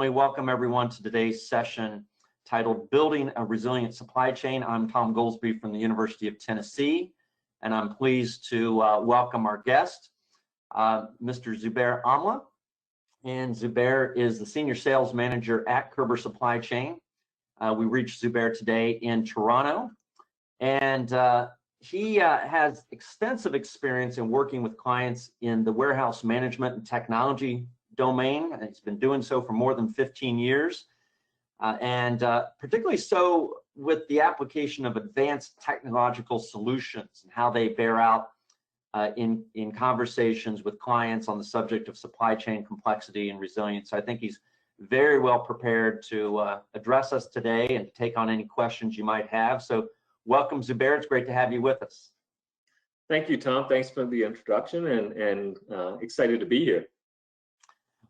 certainly welcome everyone to today's session titled Building a Resilient Supply Chain. I'm Tom Goolsbee from the University of Tennessee, and I'm pleased to welcome our guest, Mr. Zubair Amla. And Zubair is the Senior Sales Manager at Körber Supply Chain. We reached Zubair today in Toronto, and he has extensive experience in working with clients in the warehouse management and technology domain. He's been doing so for more than 15 years, and particularly so with the application of advanced technological solutions and how they bear out in conversations with clients on the subject of supply chain complexity and resilience. So I think he's very well prepared to address us today and to take on any questions you might have. So welcome, Zubair. It's great to have you with us. Thank you, Tom. Thanks for the introduction, and excited to be here.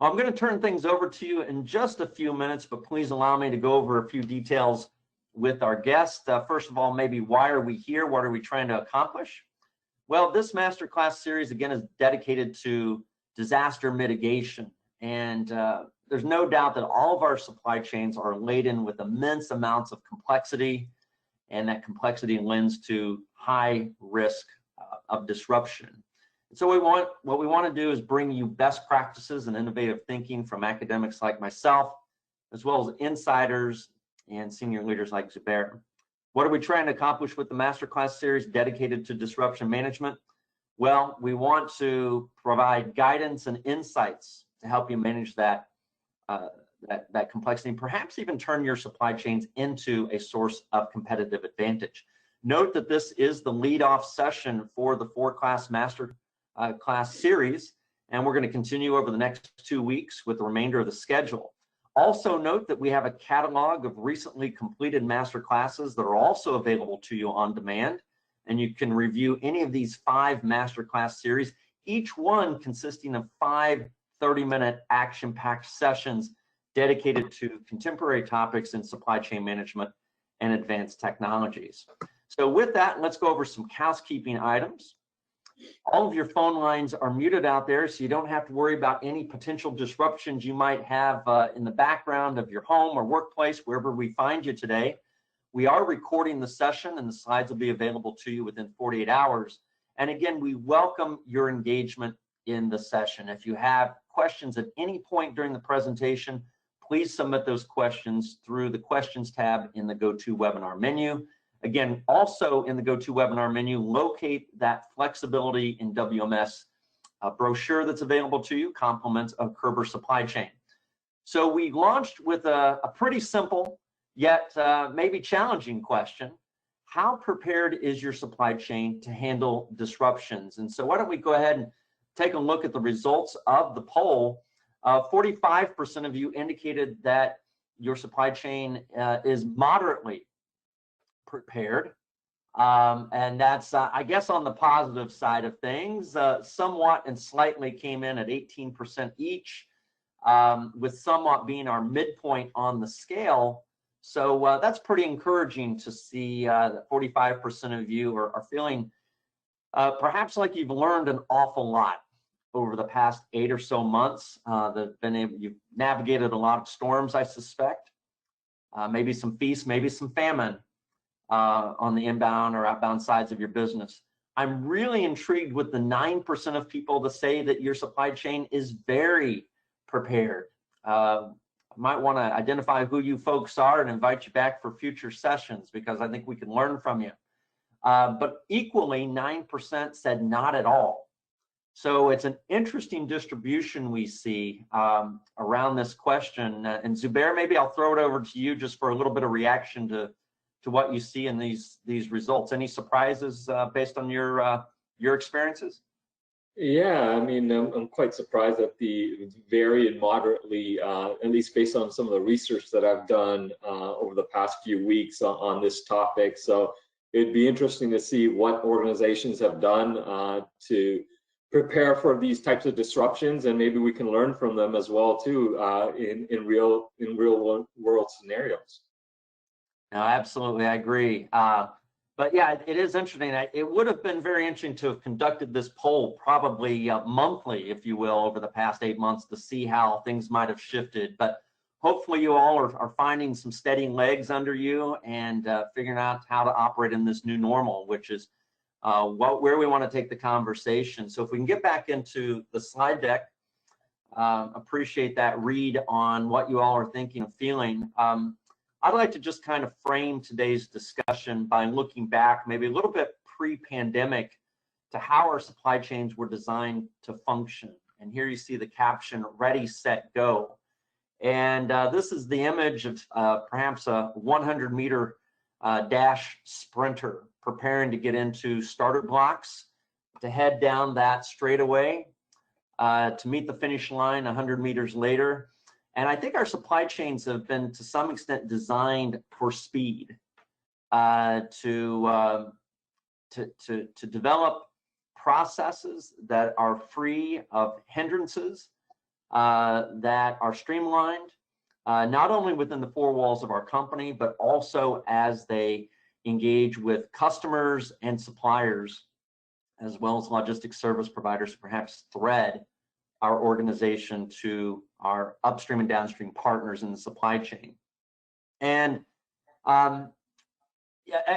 I'm going to turn things over to you in just a few minutes, but please allow me to go over a few details with our guest. First of all, maybe why are we here? What are we trying to accomplish? Well, this masterclass series, again, is dedicated to disaster mitigation. And there's no doubt that all of our supply chains are laden with immense amounts of complexity, and that complexity lends to high risk of disruption. And so what we want to do is bring you best practices and innovative thinking from academics like myself, as well as insiders and senior leaders like Zubair. What are we trying to accomplish with the masterclass series dedicated to disruption management? Well, we want to provide guidance and insights to help you manage that complexity, and perhaps even turn your supply chains into a source of competitive advantage. Note that this is the lead-off session for the 4-class master class series, and we're going to continue over the next 2 weeks with the remainder of the schedule. Also note that we have a catalog of recently completed master classes that are also available to you on demand, and you can review any of these 5 master class series, each one consisting of 5 30-minute action-packed sessions dedicated to contemporary topics in supply chain management and advanced technologies. So with that, let's go over some housekeeping items. All of your phone lines are muted out there, so you don't have to worry about any potential disruptions you might have in the background of your home or workplace, wherever we find you today. We are recording the session, and the slides will be available to you within 48 hours. And again, we welcome your engagement in the session. If you have questions at any point during the presentation, please submit those questions through the questions tab in the GoToWebinar menu. Again, also in the GoToWebinar menu, locate that flexibility in WMS brochure that's available to you, compliments of Körber Supply Chain. So we launched with a pretty simple yet maybe challenging question. How prepared is your supply chain to handle disruptions? And so why don't we go ahead and take a look at the results of the poll. 45% of you indicated that your supply chain is moderately prepared, and that's I guess on the positive side of things. Somewhat and slightly came in at 18% each, with somewhat being our midpoint on the scale. So that's pretty encouraging to see that 45% of you are feeling perhaps like you've learned an awful lot over the past 8 or so months. You've navigated a lot of storms, I suspect, maybe some feast, maybe some famine on the inbound or outbound sides of your business. I'm really intrigued with the 9% of people that say that your supply chain is very prepared. I might want to identify who you folks are and invite you back for future sessions, because I think we can learn from you. But equally, 9% said not at all. So it's an interesting distribution we see around this question. And Zubair, maybe I'll throw it over to you just for a little bit of reaction to what you see in these results. Any surprises based on your experiences? Yeah, I mean, I'm quite surprised at the very and moderately, at least based on some of the research that I've done over the past few weeks on this topic. So it'd be interesting to see what organizations have done to prepare for these types of disruptions, and maybe we can learn from them as well too in real world scenarios. No, absolutely, I agree. But yeah, it is interesting. It would have been very interesting to have conducted this poll probably monthly, if you will, over the past 8 months to see how things might have shifted. But hopefully you all are finding some steady legs under you and figuring out how to operate in this new normal, which is where we want to take the conversation. So if we can get back into the slide deck, appreciate that read on what you all are thinking and feeling. I'd like to just kind of frame today's discussion by looking back maybe a little bit pre-pandemic to how our supply chains were designed to function. And here you see the caption, ready, set, go. And this is the image of perhaps a 100-meter dash sprinter preparing to get into starter blocks to head down that straightaway to meet the finish line 100 meters later. And I think our supply chains have been to some extent designed for speed to develop processes that are free of hindrances, that are streamlined, not only within the four walls of our company, but also as they engage with customers and suppliers, as well as logistics service providers, perhaps thread our organization to our upstream and downstream partners in the supply chain. And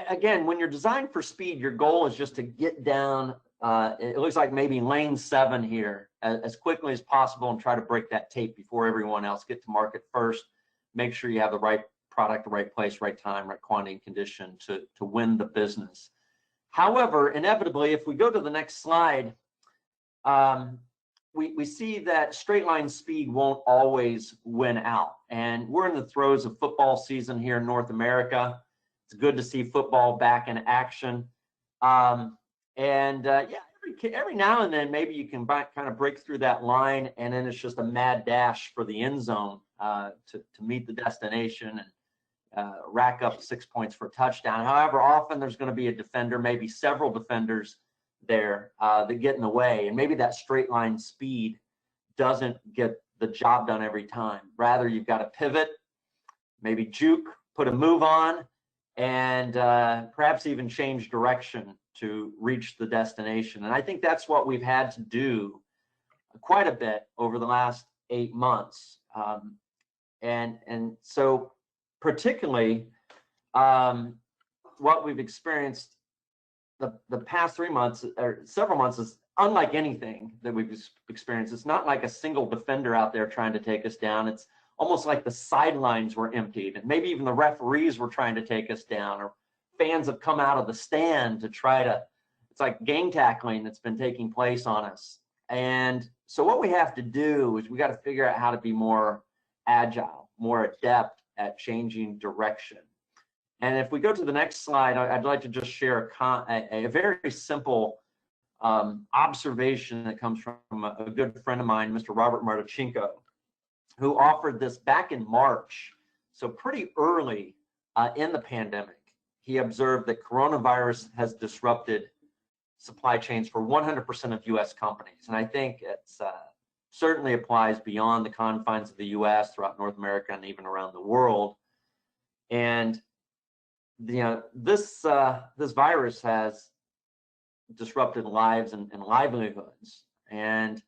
again, when you're designed for speed, your goal is just to get down, it looks like maybe lane 7 here, as quickly as possible and try to break that tape before everyone else, get to market first, make sure you have the right product, the right place, right time, right quantity and condition to win the business. However, inevitably, if we go to the next slide, we see that straight line speed won't always win out. And we're in the throes of football season here in North America. It's good to see football back in action. Yeah, every now and then, maybe you can kind of break through that line, and then it's just a mad dash for the end zone to meet the destination and rack up 6 points for a touchdown. However, often there's going to be a defender, maybe several defenders there that get in the way, and maybe that straight line speed doesn't get the job done every time. Rather, you've got to pivot, maybe juke, put a move on, and perhaps even change direction to reach the destination. And I think that's what we've had to do quite a bit over the last 8 months. And so particularly what we've experienced the past 3 months or several months is unlike anything that we've experienced. It's not like a single defender out there trying to take us down. It's almost like the sidelines were emptied, and maybe even the referees were trying to take us down, or fans have come out of the stand to try to, it's like gang tackling that's been taking place on us. And so what we have to do is we got to figure out how to be more agile, more adept at changing direction. And if we go to the next slide, I'd like to just share a very simple observation that comes from a good friend of mine, Mr. Robert Martichenko, who offered this back in March, so pretty early in the pandemic. He observed that coronavirus has disrupted supply chains for 100% of US companies. And I think it's certainly applies beyond the confines of the US, throughout North America, and even around the world. And this virus has disrupted lives and livelihoods. And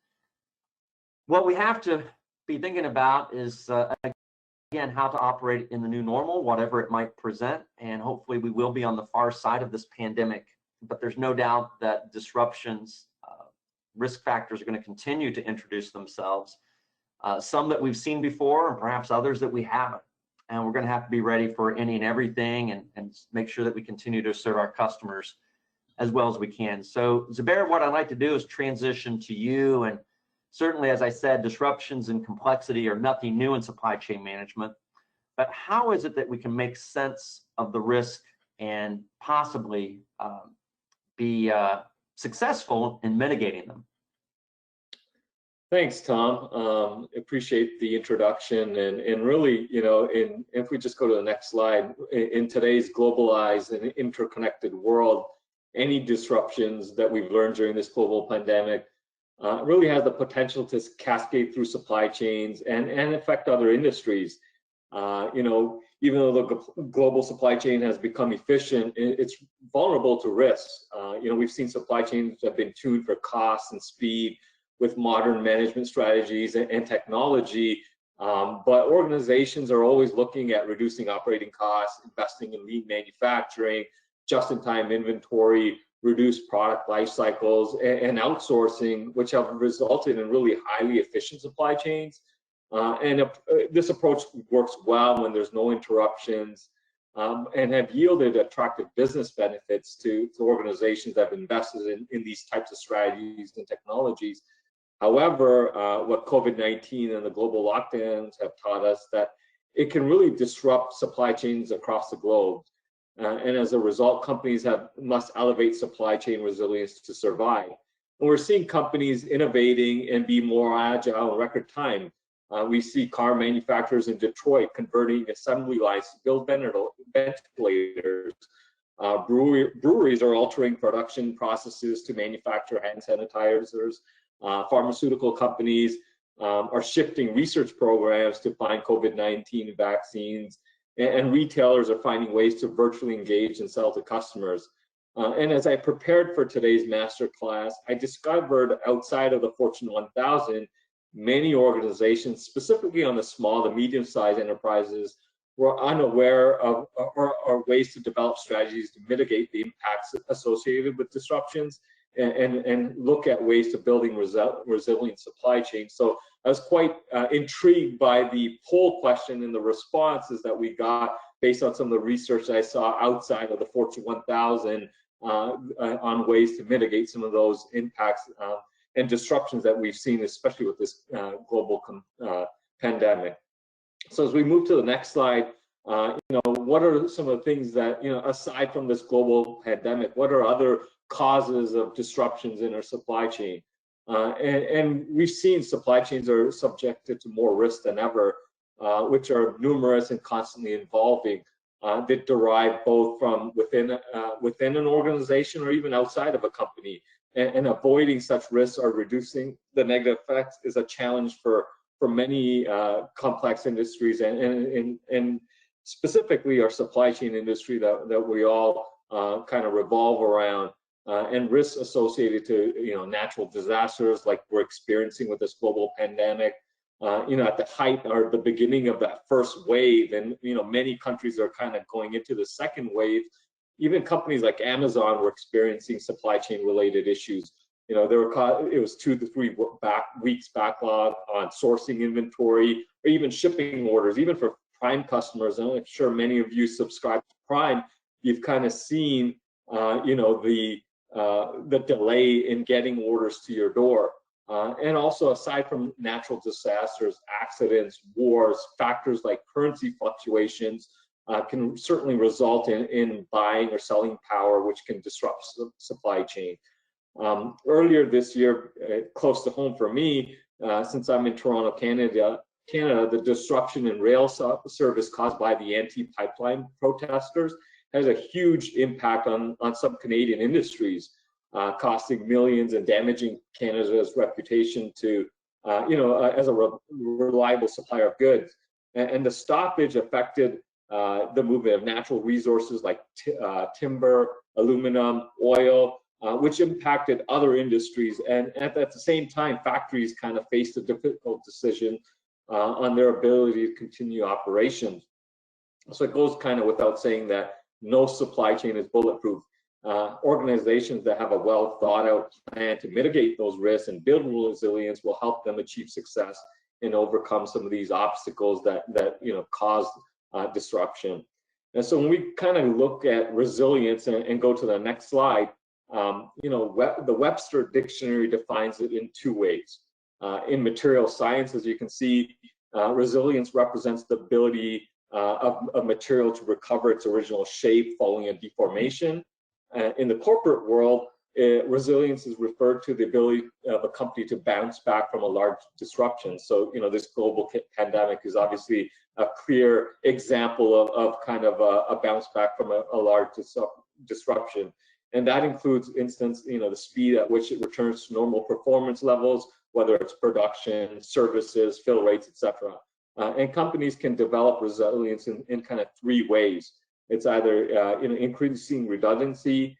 what we have to be thinking about is, again, how to operate in the new normal, whatever it might present. And hopefully we will be on the far side of this pandemic. But there's no doubt that disruptions, risk factors are going to continue to introduce themselves, some that we've seen before and perhaps others that we haven't. And we're going to have to be ready for any and everything, and make sure that we continue to serve our customers as well as we can. So Zubair, what I'd like to do is transition to you. And certainly, as I said, disruptions and complexity are nothing new in supply chain management. But how is it that we can make sense of the risk and possibly be successful in mitigating them? Thanks, Tom. Appreciate the introduction, and really, if we just go to the next slide, in today's globalized and interconnected world, any disruptions that we've learned during this global pandemic really has the potential to cascade through supply chains and affect other industries. Even though the global supply chain has become efficient, it's vulnerable to risks. We've seen supply chains that have been tuned for cost and speed with modern management strategies and technology. But organizations are always looking at reducing operating costs, investing in lean manufacturing, just-in-time inventory, reduced product life cycles, and outsourcing, which have resulted in really highly efficient supply chains. This approach works well when there's no interruptions, and have yielded attractive business benefits to organizations that have invested in these types of strategies and technologies. However, what COVID-19 and the global lockdowns have taught us that it can really disrupt supply chains across the globe. And as a result, companies must elevate supply chain resilience to survive. And we're seeing companies innovating and be more agile in record time. We see car manufacturers in Detroit converting assembly lines to build ventilators. Breweries are altering production processes to manufacture hand sanitizers. Pharmaceutical companies are shifting research programs to find COVID-19 vaccines, and retailers are finding ways to virtually engage and sell to customers. And as I prepared for today's masterclass, I discovered outside of the Fortune 1000, many organizations, specifically on the small to medium-sized enterprises, were unaware of or ways to develop strategies to mitigate the impacts associated with disruptions and look at ways to building resilient supply chains. So I was quite intrigued by the poll question and the responses that we got based on some of the research I saw outside of the Fortune 1000 on ways to mitigate some of those impacts and disruptions that we've seen, especially with this global pandemic. So as we move to the next slide, what are some of the things that, aside from this global pandemic, what are other causes of disruptions in our supply chain? And we've seen supply chains are subjected to more risk than ever, which are numerous and constantly evolving, that derive both from within an organization or even outside of a company. And avoiding such risks or reducing the negative effects is a challenge for many complex industries and specifically our supply chain industry that we all kind of revolve around, and risks associated to natural disasters like we're experiencing with this global pandemic. At the height or the beginning of that first wave, and many countries are kind of going into the second wave. Even companies like Amazon were experiencing supply chain related issues. It was 2 to 3 weeks backlog on sourcing inventory or even shipping orders, even for Prime customers. And I'm sure many of you subscribe to Prime. You've kind of seen, the delay in getting orders to your door. And also, aside from natural disasters, accidents, wars, factors like currency fluctuations can certainly result in buying or selling power, which can disrupt the supply chain. Earlier this year, close to home for me, since I'm in Toronto, Canada, the disruption in rail service caused by the anti-pipeline protesters has a huge impact on some Canadian industries, costing millions and damaging Canada's reputation to, as a reliable supplier of goods. And the stoppage affected the movement of natural resources like timber, aluminum, oil, which impacted other industries. And at the same time, factories kind of faced a difficult decision on their ability to continue operations. So it goes kind of without saying that no supply chain is bulletproof. Organizations that have a well thought out plan to mitigate those risks and build resilience will help them achieve success and overcome some of these obstacles that cause disruption. And so when we kind of look at resilience and go to the next slide, the Webster Dictionary defines it in 2 ways. In material science, as you can see, resilience represents the ability of a material to recover its original shape following a deformation. In the corporate world, resilience is referred to the ability of a company to bounce back from a large disruption. So, this global pandemic is obviously a clear example of kind of a bounce back from a large disruption. And that includes, instance, the speed at which it returns to normal performance levels, whether it's production, services, fill rates, etc. And companies can develop resilience in kind of 3 ways. It's either increasing redundancy,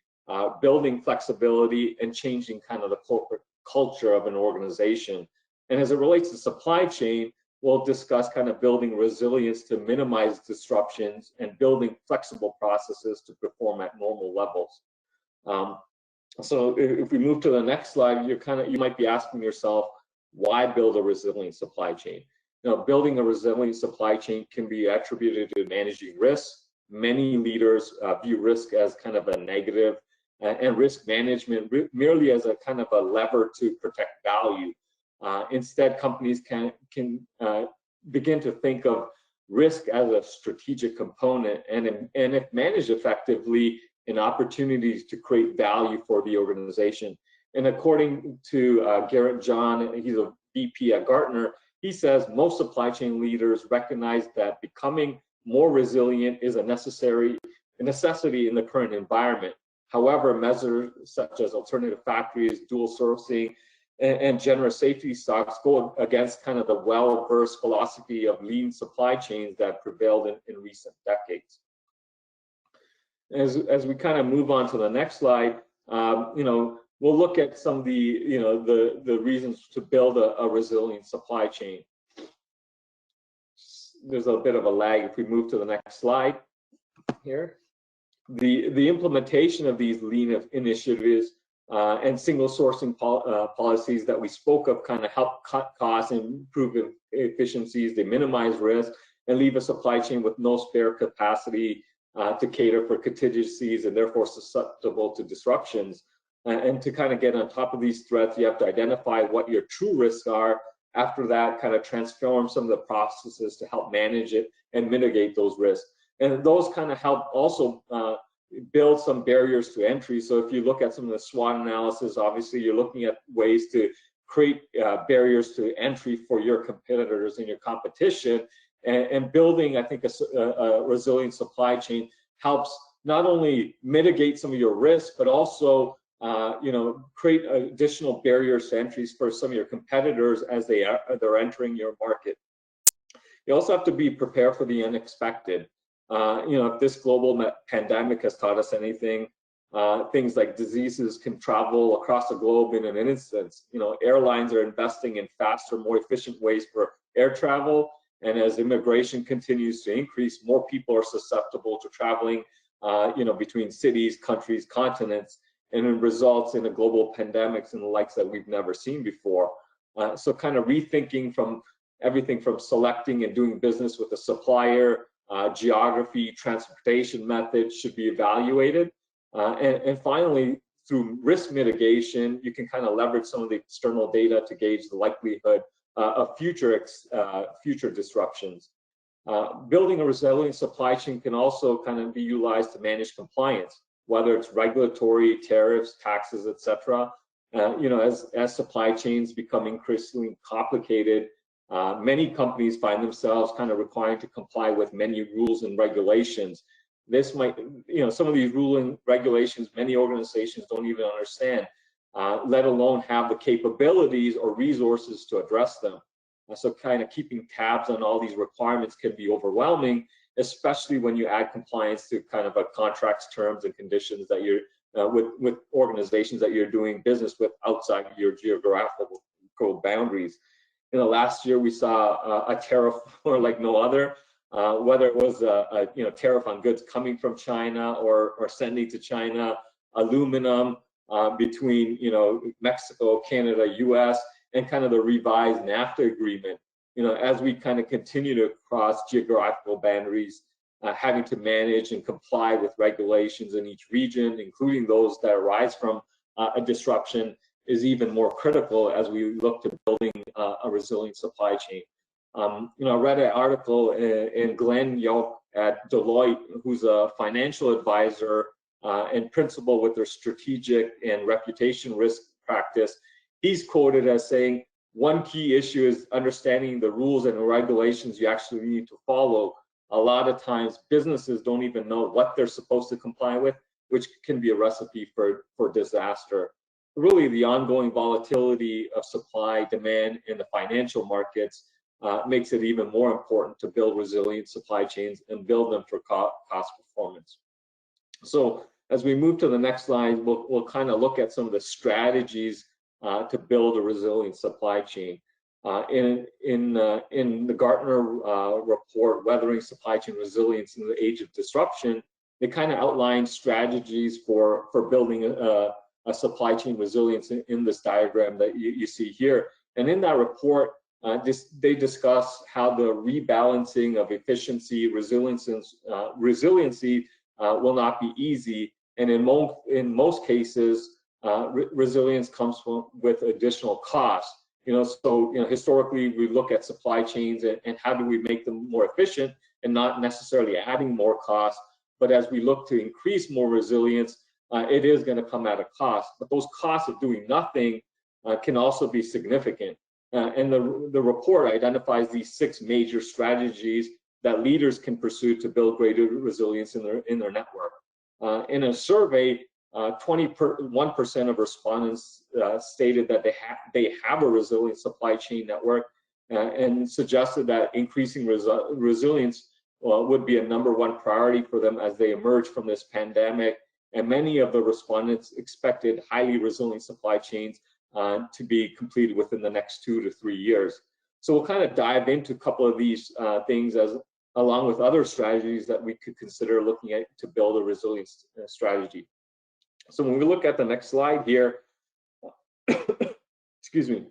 building flexibility, and changing kind of the corporate culture of an organization. And as it relates to supply chain, we'll discuss kind of building resilience to minimize disruptions and building flexible processes to perform at normal levels. So if we move to the next slide, you might be asking yourself, why build a resilient supply chain? Building a resilient supply chain can be attributed to managing risk. Many leaders view risk as kind of a negative, and risk management merely as a kind of a lever to protect value. Instead, companies can begin to think of risk as a strategic component, and if managed effectively, an opportunity to create value for the organization. And according to Garrett John, he's a VP at Gartner, he says most supply chain leaders recognize that becoming more resilient is a necessity in the current environment. However, measures such as alternative factories, dual sourcing, and generous safety stocks go against kind of the well-versed philosophy of lean supply chains that prevailed in recent decades. As we kind of move on to the next slide, we'll look at some of the reasons to build a resilient supply chain. There's a bit of a lag if we move to the next slide here. The implementation of these lean initiatives and single sourcing policies that we spoke of kind of help cut costs and improve efficiencies. They minimize risk and leave a supply chain with no spare capacity to cater for contingencies and therefore susceptible to disruptions. And to kind of get on top of these threats, you have to identify what your true risks are. After that, kind of transform some of the processes to help manage it and mitigate those risks. And those kind of help also build some barriers to entry. So if you look at some of the SWOT analysis, obviously you're looking at ways to create barriers to entry for your competitors and your competition. And building, I think, a resilient supply chain helps not only mitigate some of your risks, but also create additional barriers to entries for some of your competitors as they're entering your market. You also have to be prepared for the unexpected. If this global pandemic has taught us anything, things like diseases can travel across the globe in an instant. Airlines are investing in faster, more efficient ways for air travel. And as immigration continues to increase, more people are susceptible to traveling, between cities, countries, continents, and it results in a global pandemics and the likes that we've never seen before. So kind of rethinking from everything from selecting and doing business with a supplier, geography, transportation methods should be evaluated. And finally, through risk mitigation, you can kind of leverage some of the external data to gauge the likelihood of future disruptions. Building a resilient supply chain can also kind of be utilized to manage compliance, whether it's regulatory, tariffs, taxes, etc. As supply chains become increasingly complicated, many companies find themselves kind of requiring to comply with many rules and regulations. This might, some of these rules and regulations, many organizations don't even understand, let alone have the capabilities or resources to address them. So kind of keeping tabs on all these requirements can be overwhelming, especially when you add compliance to kind of a contract's terms and conditions that you're with organizations that you're doing business with outside your geographical boundaries. Last year we saw a tariff war like no other, whether it was a tariff on goods coming from China or sending to China, aluminum between Mexico, Canada, US, and kind of the revised NAFTA agreement. As we kind of continue to cross geographical boundaries, having to manage and comply with regulations in each region, including those that arise from a disruption, is even more critical as we look to building a resilient supply chain. I read an article in Glenn Yoke at Deloitte, who's a financial advisor and principal with their strategic and reputation risk practice. He's quoted as saying, one key issue is understanding the rules and regulations you actually need to follow. A lot of times businesses don't even know what they're supposed to comply with, which can be a recipe for disaster. Really, the ongoing volatility of supply, demand in the financial markets makes it even more important to build resilient supply chains and build them for cost performance. So as we move to the next slide, we'll kind of look at some of the strategies to build a resilient supply chain. In the Gartner report, Weathering Supply Chain Resilience in the Age of Disruption, they kind of outline strategies for building a supply chain resilience in this diagram that you see here. And in that report, they discuss how the rebalancing of efficiency, resiliency will not be easy, and in most cases, resilience comes with additional costs. So historically we look at supply chains and how do we make them more efficient and not necessarily adding more costs. But as we look to increase more resilience, it is going to come at a cost. But those costs of doing nothing can also be significant. And the report identifies these 6 major strategies that leaders can pursue to build greater resilience in their network. In a survey, 21% of respondents stated that they have a resilient supply chain network, and suggested that increasing resilience would be a #1 priority for them as they emerge from this pandemic. And many of the respondents expected highly resilient supply chains to be completed within the next 2 to 3 years. So we'll kind of dive into a couple of these things along with other strategies that we could consider looking at to build a resilience strategy. So when we look at the next slide here, excuse me,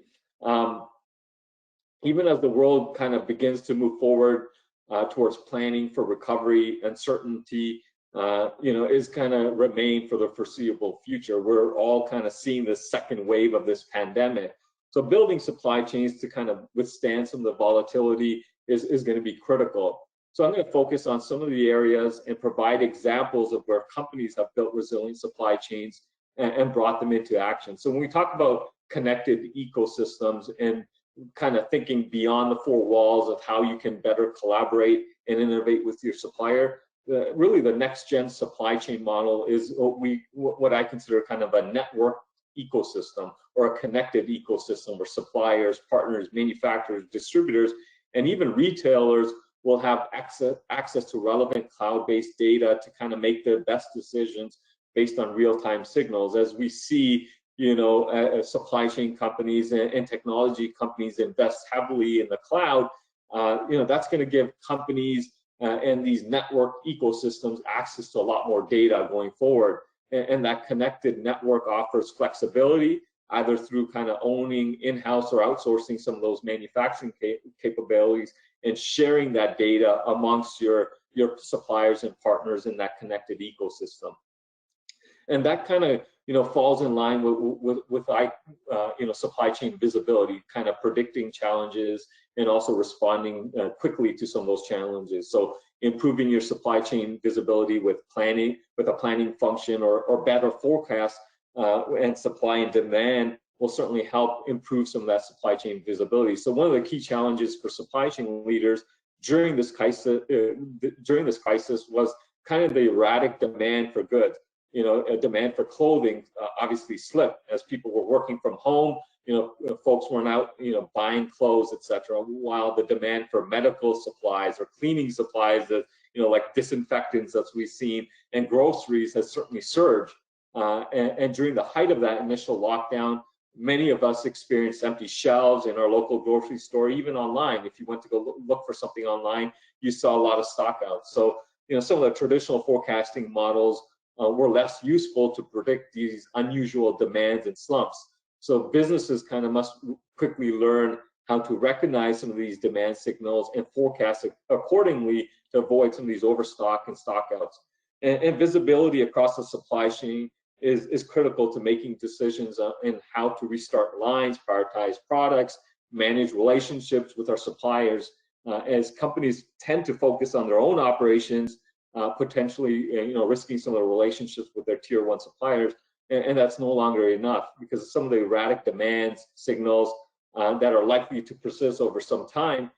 even as the world kind of begins to move forward towards planning for recovery, uncertainty, is kind of remain for the foreseeable future. We're all kind of seeing the second wave of this pandemic. So building supply chains to kind of withstand some of the volatility is going to be critical. So I'm going to focus on some of the areas and provide examples of where companies have built resilient supply chains and brought them into action. So when we talk about connected ecosystems and kind of thinking beyond the 4 walls of how you can better collaborate and innovate with your supplier, really the next gen supply chain model is what I consider kind of a network ecosystem or a connected ecosystem where suppliers, partners, manufacturers, distributors, and even retailers will have access to relevant cloud-based data to kind of make the best decisions based on real-time signals. As we see, supply chain companies and technology companies invest heavily in the cloud, that's going to give companies and these network ecosystems access to a lot more data going forward. And that connected network offers flexibility, either through kind of owning in-house or outsourcing some of those manufacturing capabilities and sharing that data amongst your suppliers and partners in that connected ecosystem. And that kind of falls in line with supply chain visibility, kind of predicting challenges and also responding quickly to some of those challenges. So improving your supply chain visibility with a planning function or better forecast and supply and demand will certainly help improve some of that supply chain visibility. So one of the key challenges for supply chain leaders during this crisis was kind of the erratic demand for goods. A demand for clothing obviously slipped as people were working from home. Folks weren't out, buying clothes, etc. While the demand for medical supplies or cleaning supplies, that like disinfectants as we've seen, and groceries has certainly surged. And during the height of that initial lockdown, many of us experienced empty shelves in our local grocery store, even online. If you went to go look for something online, you saw a lot of stock out. So, some of the traditional forecasting models were less useful to predict these unusual demands and slumps. So businesses kind of must quickly learn how to recognize some of these demand signals and forecast accordingly to avoid some of these overstock and stockouts. And visibility across the supply chain is critical to making decisions in how to restart lines, prioritize products, manage relationships with our suppliers, as companies tend to focus on their own operations, potentially risking some of the relationships with their tier 1 suppliers, and that's no longer enough because of some of the erratic demands signals that are likely to persist over some time.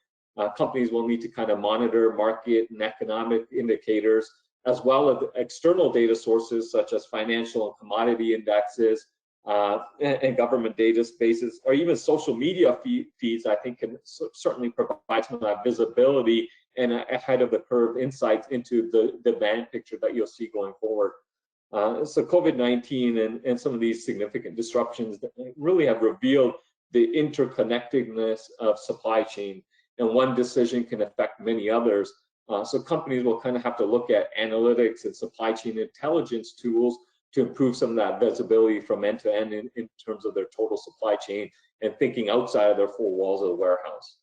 Companies will need to kind of monitor market and economic indicators, as well as external data sources such as financial and commodity indexes and government databases, or even social media feeds. I think can certainly provide some of that visibility and ahead of the curve insights into the demand picture that you'll see going forward. So COVID-19 and some of these significant disruptions really have revealed the interconnectedness of supply chain, and one decision can affect many others. So companies will kind of have to look at analytics and supply chain intelligence tools to improve some of that visibility from end to end in terms of their total supply chain and thinking outside of their four walls of the warehouse.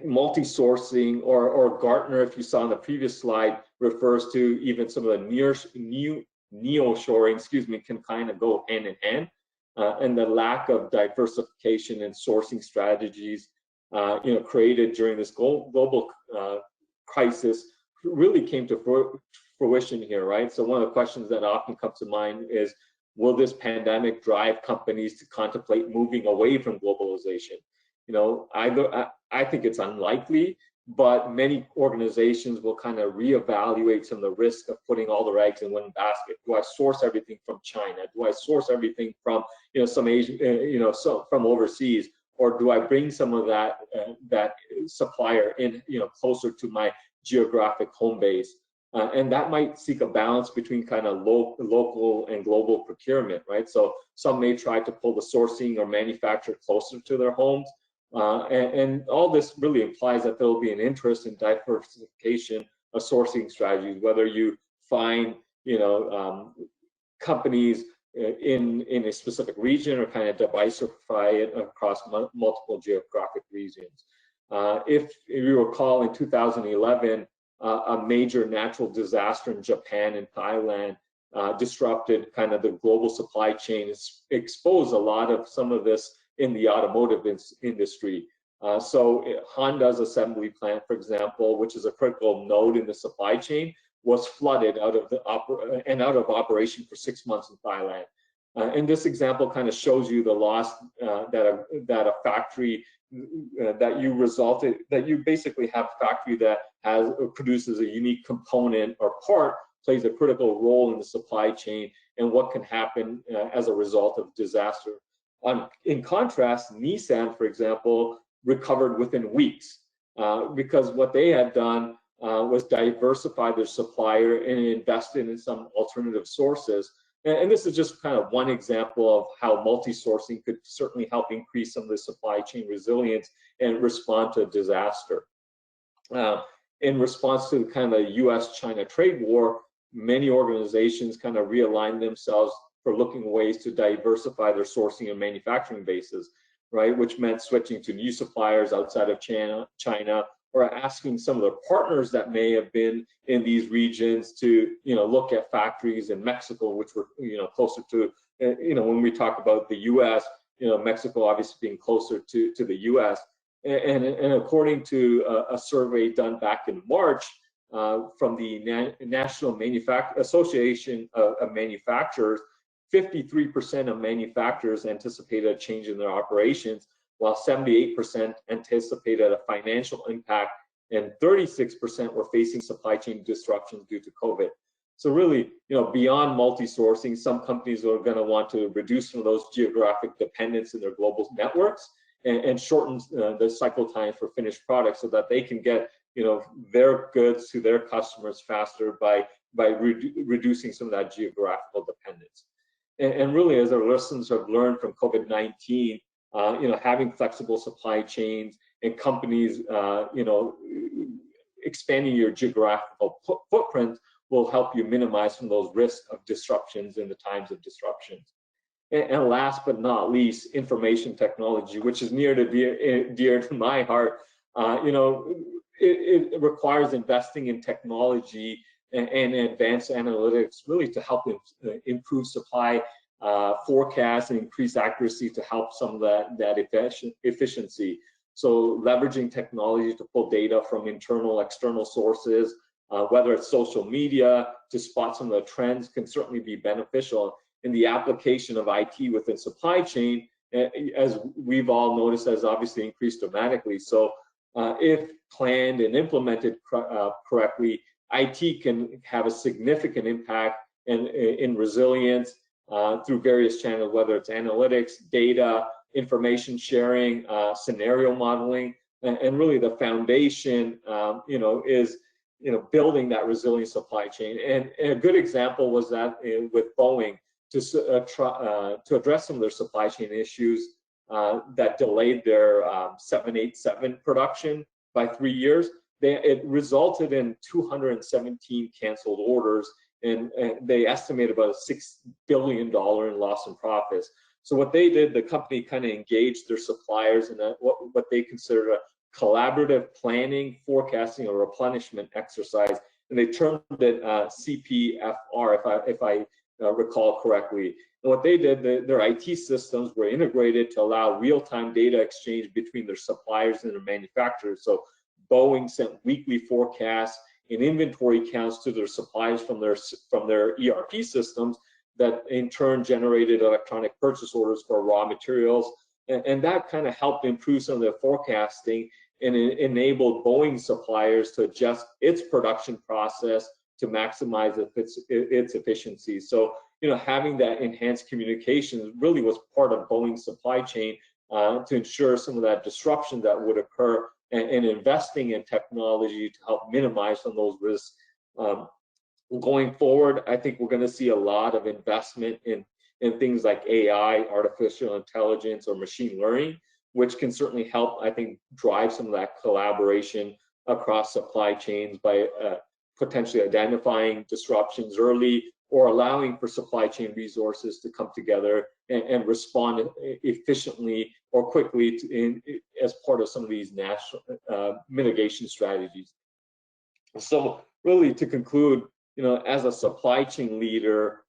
Multi-sourcing or Gartner, if you saw on the previous slide, refers to even some of the neo-shoring, can kind of go hand in hand. And the lack of diversification and sourcing strategies, created during this global crisis really came to fruition here, right? So one of the questions that often comes to mind is, will this pandemic drive companies to contemplate moving away from globalization? I think it's unlikely, but many organizations will kind of reevaluate some of the risk of putting all their eggs in one basket. Do I source everything from China? Do I source everything from some Asian, from overseas? Or do I bring some of that supplier in, closer to my geographic home base? And that might seek a balance between kind of local and global procurement, right? So some may try to pull the sourcing or manufacture closer to their homes. And all this really implies that there will be an interest in diversification of sourcing strategies, whether you find, companies in a specific region or kind of diversify it across multiple geographic regions. If you recall, in 2011, a major natural disaster in Japan and Thailand disrupted kind of the global supply chain, exposed a lot of some of this in the automotive industry. So Honda's assembly plant, for example, which is a critical node in the supply chain, was flooded out of operation for 6 months in Thailand. And this example kind of shows you the loss that a factory that you basically have a factory that produces a unique component or part, plays a critical role in the supply chain, and what can happen as a result of disaster. In contrast, Nissan, for example, recovered within weeks because what they had done was diversify their supplier and invested in some alternative sources. And this is just kind of one example of how multi-sourcing could certainly help increase some of the supply chain resilience and respond to a disaster. In response to kind of the US-China trade war, many organizations kind of realigned themselves for looking ways to diversify their sourcing and manufacturing bases, right? Which meant switching to new suppliers outside of China, or asking some of the partners that may have been in these regions to, look at factories in Mexico, which were, closer to, when we talk about the U.S., Mexico obviously being closer to the U.S. And according to a survey done back in March from the National Association of Manufacturers, 53% of manufacturers anticipated a change in their operations, while 78% anticipated a financial impact, and 36% were facing supply chain disruptions due to COVID. So really, beyond multi-sourcing, some companies are going to want to reduce some of those geographic dependence in their global networks and shorten the cycle time for finished products so that they can get, their goods to their customers faster by reducing some of that geographical dependence. And really, as our listeners have learned from COVID-19, having flexible supply chains and companies, expanding your geographical footprint will help you minimize some of those risks of disruptions in the times of disruptions. And last but not least, information technology, which is near to dear to my heart. It requires investing in technology and advanced analytics really to help improve supply forecasts and increase accuracy to help some of that efficiency. So leveraging technology to pull data from internal, external sources, whether it's social media, to spot some of the trends can certainly be beneficial. In the application of IT within supply chain, as we've all noticed, has obviously increased dramatically. So if planned and implemented correctly, IT can have a significant impact in resilience through various channels, whether it's analytics, data, information sharing, scenario modeling, and really the foundation, is building that resilient supply chain. And a good example was that with Boeing. to address some of their supply chain issues that delayed their 787 production by 3 years. It resulted in 217 canceled orders, and they estimate about a $6 billion in loss in profits. So what they did, the company kind of engaged their suppliers in what they considered a collaborative planning, forecasting, or replenishment exercise, and they termed it CPFR, if I recall correctly. And what they did, their IT systems were integrated to allow real-time data exchange between their suppliers and their manufacturers. So Boeing sent weekly forecasts and inventory counts to their suppliers from their ERP systems that in turn generated electronic purchase orders for raw materials. And that kind of helped improve some of the forecasting, and it enabled Boeing suppliers to adjust its production process to maximize its efficiency. So, having that enhanced communication really was part of Boeing's supply chain to ensure some of that disruption that would occur, and investing in technology to help minimize some of those risks. Going forward, I think we're going to see a lot of investment in things like AI, artificial intelligence, or machine learning, which can certainly help, I think, drive some of that collaboration across supply chains by potentially identifying disruptions early, or allowing for supply chain resources to come together and respond efficiently or quickly as part of some of these national mitigation strategies. So really, to conclude, as a supply chain leader,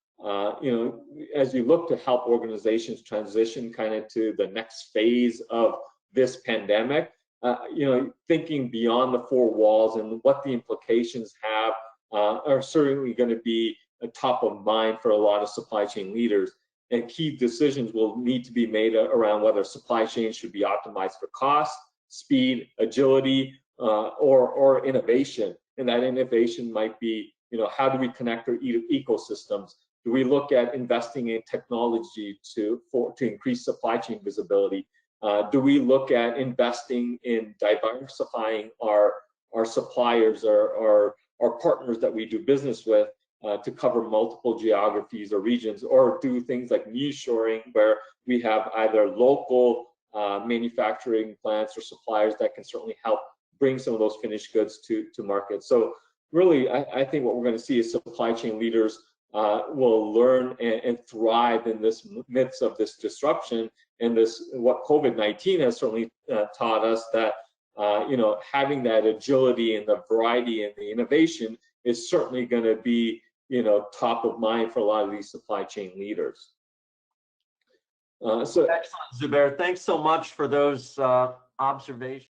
as you look to help organizations transition kind of to the next phase of this pandemic, thinking beyond the four walls and what the implications have are certainly going to be top of mind for a lot of supply chain leaders. And key decisions will need to be made around whether supply chains should be optimized for cost, speed, agility, or innovation. And that innovation might be, how do we connect our ecosystems? Do we look at investing in technology to increase supply chain visibility? Do we look at investing in diversifying our suppliers or our partners that we do business with to cover multiple geographies or regions, or do things like nearshoring, where we have either local manufacturing plants or suppliers that can certainly help bring some of those finished goods to market. So really, I think what we're going to see is supply chain leaders will learn and thrive in this midst of this disruption, and what COVID-19 has certainly taught us, that having that agility and the variety and the innovation is certainly going to be top of mind for a lot of these supply chain leaders. Excellent, Zubair. Thanks so much for those observations.